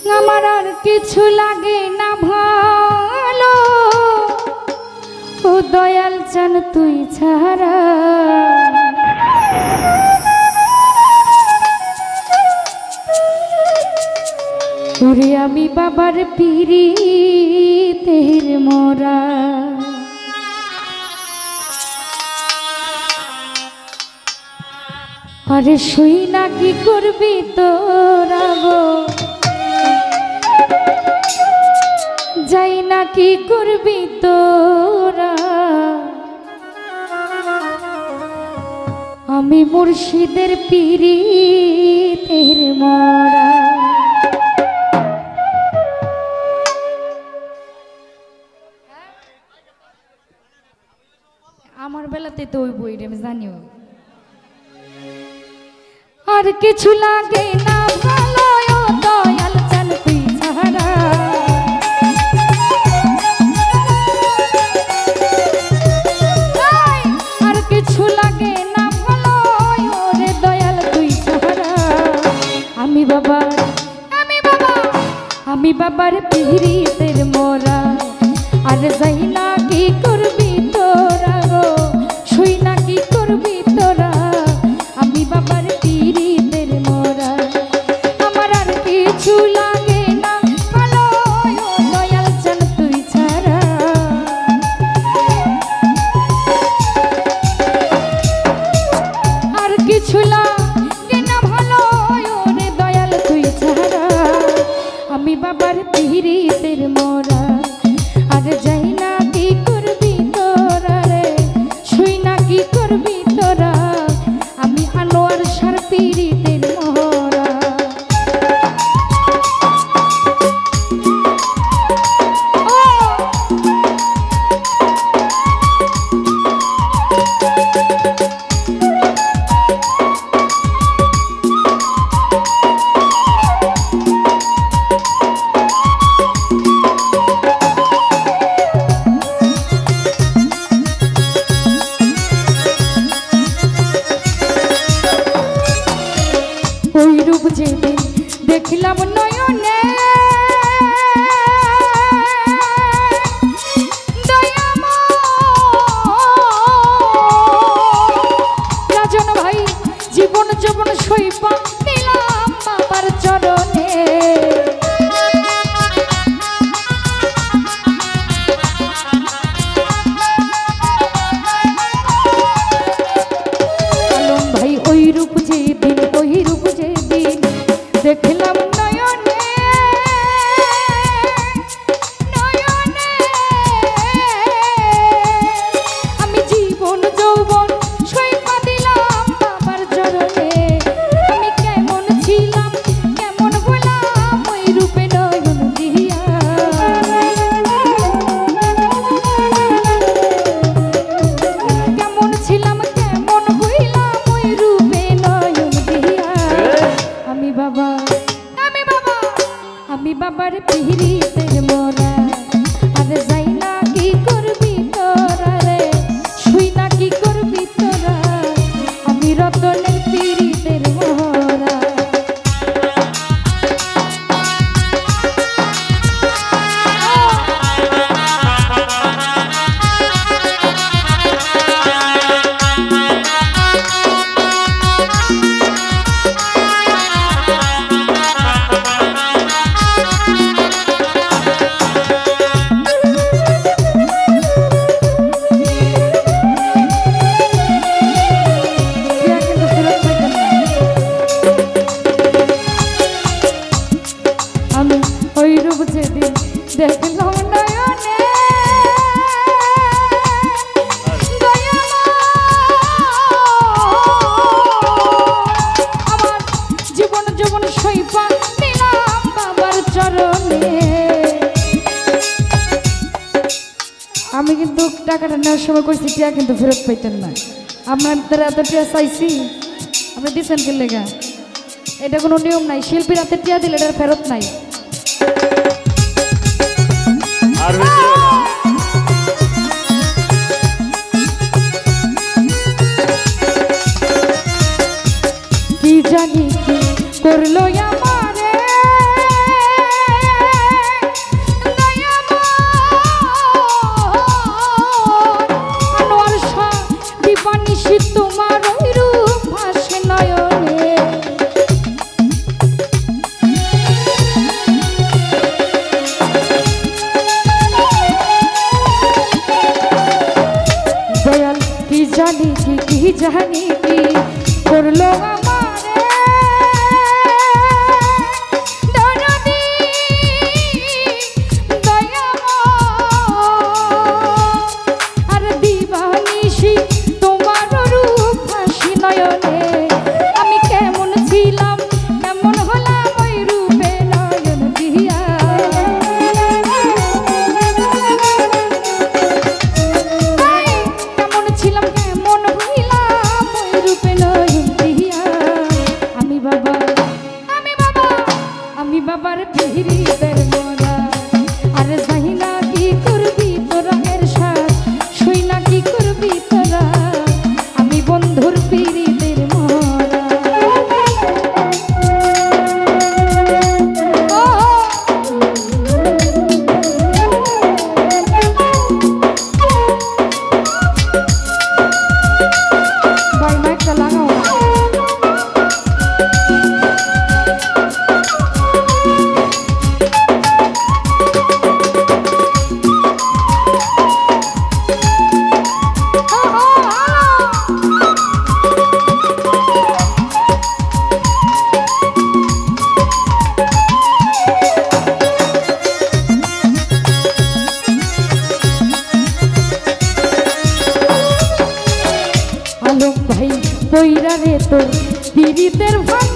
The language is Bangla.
আমার আর কিছু লাগে না ভালো, ও দয়াল চান তুই ছাড়া। ওরে আমি বাবার পিরিতের মোরা, আরে শুই না কি করবি তোরা গো, যাই না কি করবি তোরা, আমি মুর্শিদের পিরিতের মোরা। আমার বেলাতে তো ওই বই আমি জানিও। আর কিছু লাগে না ভালো, ও দয়াল চান তুই ছাড়া। আর কিছু লাগে না ভালো, ওরে দয়াল তুই ছাড়া। আমি বাবার পিরিতের মোরা, আর যাই না কি করবি তোরা গো, শুই না কি করবি তোরা, আমি বাবার পিরিতের মোরা। আমার আর কিছু লাগে না ভালো, ও দয়াল চান তুই ছাড়া। আর কিছু লাগে না ভালো, ওরে দয়াল তুই ছাড়া, আমি বাবার পিরিতের মোরা। আর যাই না কি করবি তোরা রে, শুই না কি করবি তোরা, আমি আনোয়ার শাহর পিরিতের মোরা। ওই রূপ যেদিন দেখলাম নয়নে, রাজন ভাই জীবন জীবন সইপা দিলাম বাবার চরণে। আলম ভাই ওই রূপ যেদিন, ওই রূপ যেদিন দেখলাম নয়নে, নয়নে আমি জীবন যৌবন সইপা দিলাম বাবার চরণে। আমি কেমন ছিলাম কেমন বললাম ওই রূপে নয়ন দিয়া, কেমন ছিলাম কেমন হইলাম ওই রূপে নয়ন দিয়া। আমি বাবার পিরিতের মোরা, আর যাই না কি করবি তোরা রে, শুই না কি করবি তোরা, আমি রতনের পিরিতের মোরা। আমি ওই রূপ যেদিন দেখলাম নয়নে, আমার জীবন জীবন সইপা দিলাম বাবার চরণে। আমি কিন্তু টাকাটা নেওয়ার সময় করছি টিয়া কিন্তু ফেরত পাইতেন না, আপনারা এত টিয়া চাইছি, আপনি দিচ্ছেন কি লেগা? এটা কোনো নিয়ম নাই, শিল্পীর হাতে টিয়া দিলে এটা ফেরত নাই। কি জানি কি করলো আমারে, জানি কি করলো আমারে দরদি দয়াময় আর দিবানিশি তোমার রূপ হাসি নয়নে আমি কেমন ছিলাম কেমন হলাম ওই রূপে নয়ন দিয়া কেমন ছিলাম কেমন হইলাম ওই রূপে নয়ন দিয়া আমি বাবার পিরিতের মোরা আর যাই না কি করবি তোরা এর সাথ শুই না কি করবি তোরা আমি বন্ধুর পিরিতের মোরা ভাই মাইকটা লাগাও আলম ভাই কইরা রে তোর পিরিতের ভাঙ